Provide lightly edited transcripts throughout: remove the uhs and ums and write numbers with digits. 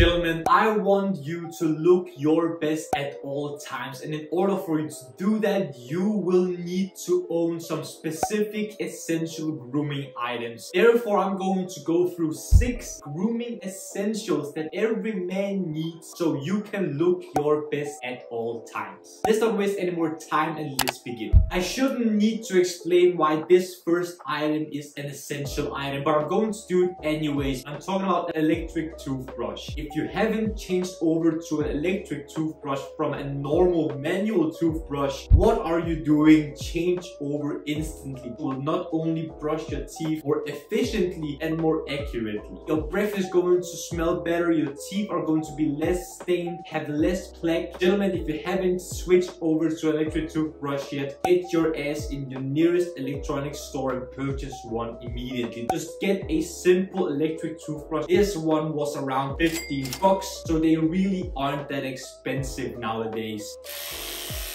Gentlemen, I want you to look your best at all times, and in order for you to do that, you will need to own some specific essential grooming items. Therefore, I'm going to go through 6 grooming essentials that every man needs so you can look your best at all times. Let's not waste any more time and let's begin. I shouldn't need to explain why this first item is an essential item, but I'm going to do it anyways. I'm talking about an electric toothbrush. If you haven't changed over to an electric toothbrush from a normal manual toothbrush, what are you doing? Change over instantly. You will not only brush your teeth more efficiently and more accurately. Your breath is going to smell better, your teeth are going to be less stained, have less plaque. Gentlemen, if you haven't switched over to an electric toothbrush yet, get your ass in your nearest electronics store and purchase one immediately. Just get a simple electric toothbrush. This one was around 15 bucks, so they really aren't that expensive nowadays.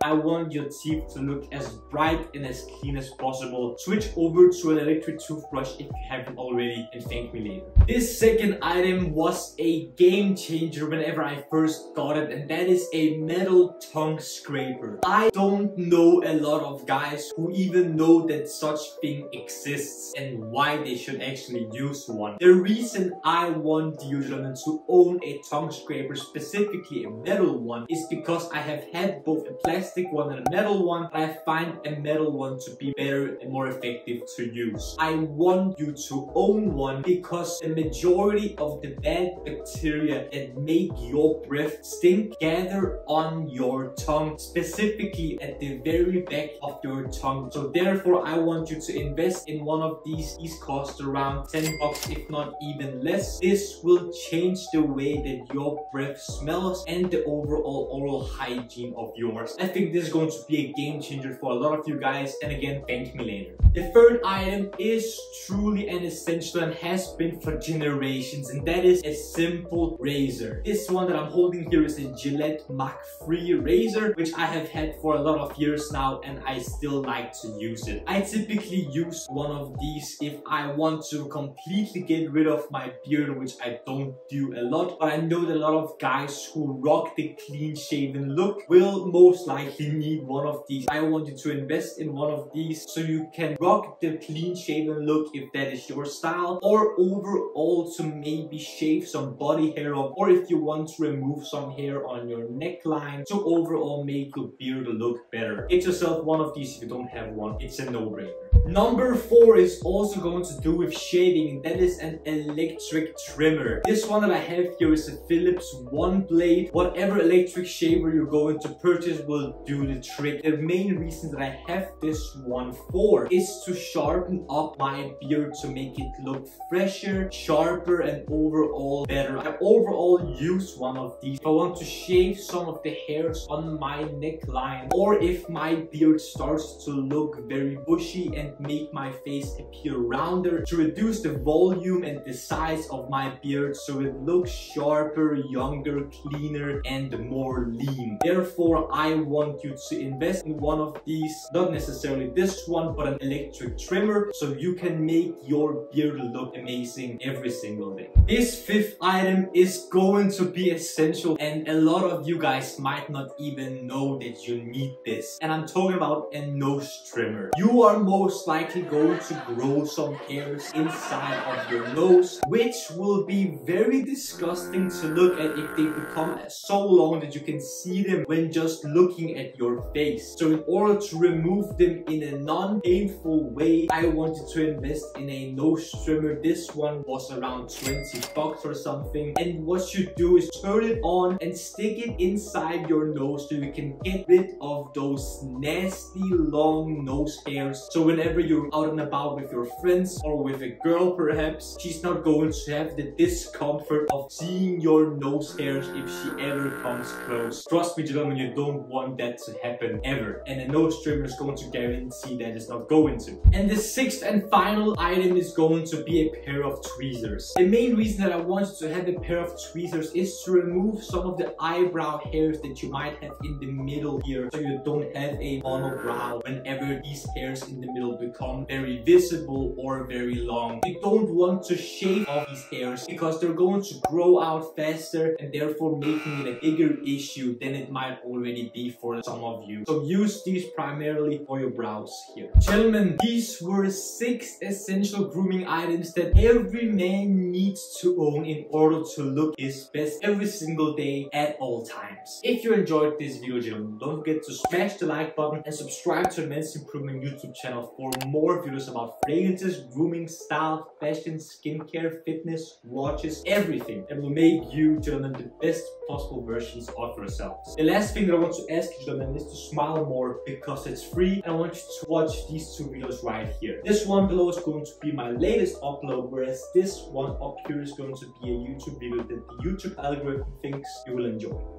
I want your teeth to look as bright and as clean as possible. Switch over to an electric toothbrush if you haven't already, and thank me later. This second item was a game changer whenever I first got it, and that is a metal tongue scraper. I don't know a lot of guys who even know that such thing exists and why they should actually use one. The reason I want you gentlemen to own a tongue scraper, specifically a metal one, is because I have had both a plastic one and a metal one, but I find a metal one to be better and more effective to use. I want you to own one because the majority of the bad bacteria that make your breath stink gather on your tongue, specifically at the very back of your tongue. So therefore, I want you to invest in one of these. These cost around 10 bucks, if not even less. This will change the way that your breath smells and the overall oral hygiene of yours. I think this is going to be a game changer for a lot of you guys, and again, thank me later. The third item is truly an essential and has been for generations, and that is a simple razor. This one that I'm holding here is a Gillette Mach free razor, which I have had for a lot of years now, and I still like to use it. I typically use one of these if I want to completely get rid of my beard, which I don't do a lot, but I know that a lot of guys who rock the clean shaven look will most likely need one of these. I want you to invest in one of these so you can rock the clean shaven look if that is your style, or overall to maybe shave some body hair off, or if you want to remove some hair on your neckline to overall make your beard look better. Get yourself one of these if you don't have one. It's a no-brainer. Number 4 is also going to do with shaving, and that is an electric trimmer. This one that I have here is a Philips OneBlade. Whatever electric shaver you're going to purchase will do the trick. The main reason that I have this one for is to sharpen up my beard to make it look fresher, sharper, and overall better. I overall use one of these if I want to shave some of the hairs on my neckline, or if my beard starts to look very bushy and make my face appear rounder, to reduce the volume and the size of my beard so it looks sharper, younger, cleaner, and more lean. Therefore, I want you to invest in one of these, not necessarily this one, but an electric trimmer, so you can make your beard look amazing every single day. This 5th item is going to be essential, and a lot of you guys might not even know that you need this, and I'm talking about a nose trimmer. You are most likely going to grow some hairs inside of your nose, which will be very disgusting to look at if they become so long that you can see them when just looking at your face. So in order to remove them in a non-painful way, I want you to invest in a nose trimmer. This one was around 20 bucks or something, and what you do is turn it on and stick it inside your nose so you can get rid of those nasty long nose hairs. So whenever you're out and about with your friends or with a girl perhaps, she's not going to have the discomfort of seeing your nose hairs if she ever comes close. Trust me gentlemen, you don't want that to happen ever, and a nose trimmer is going to guarantee that it's not going to. And the 6th and final item is going to be a pair of tweezers. The main reason that I want you to have a pair of tweezers is to remove some of the eyebrow hairs that you might have in the middle here, so you don't have a monobrow whenever these hairs in the middle will become very visible or very long. You don't want to shave off these hairs because they're going to grow out faster and therefore making it a bigger issue than it might already be for some of you. So use these primarily for your brows here. Gentlemen, these were 6 essential grooming items that every man needs to own in order to look his best every single day at all times. If you enjoyed this video, gentlemen, don't forget to smash the like button and subscribe to the Men's Improvement YouTube channel for more videos about fragrances, grooming, style, fashion, skincare, fitness, watches, everything that will make you, gentlemen, the best possible versions of yourselves. The last thing that I want to ask you, gentlemen, is to smile more because it's free, and I want you to watch these 2 videos right here. This one below is going to be my latest upload, whereas this one up here is going to be a YouTube video that the YouTube algorithm thinks you will enjoy.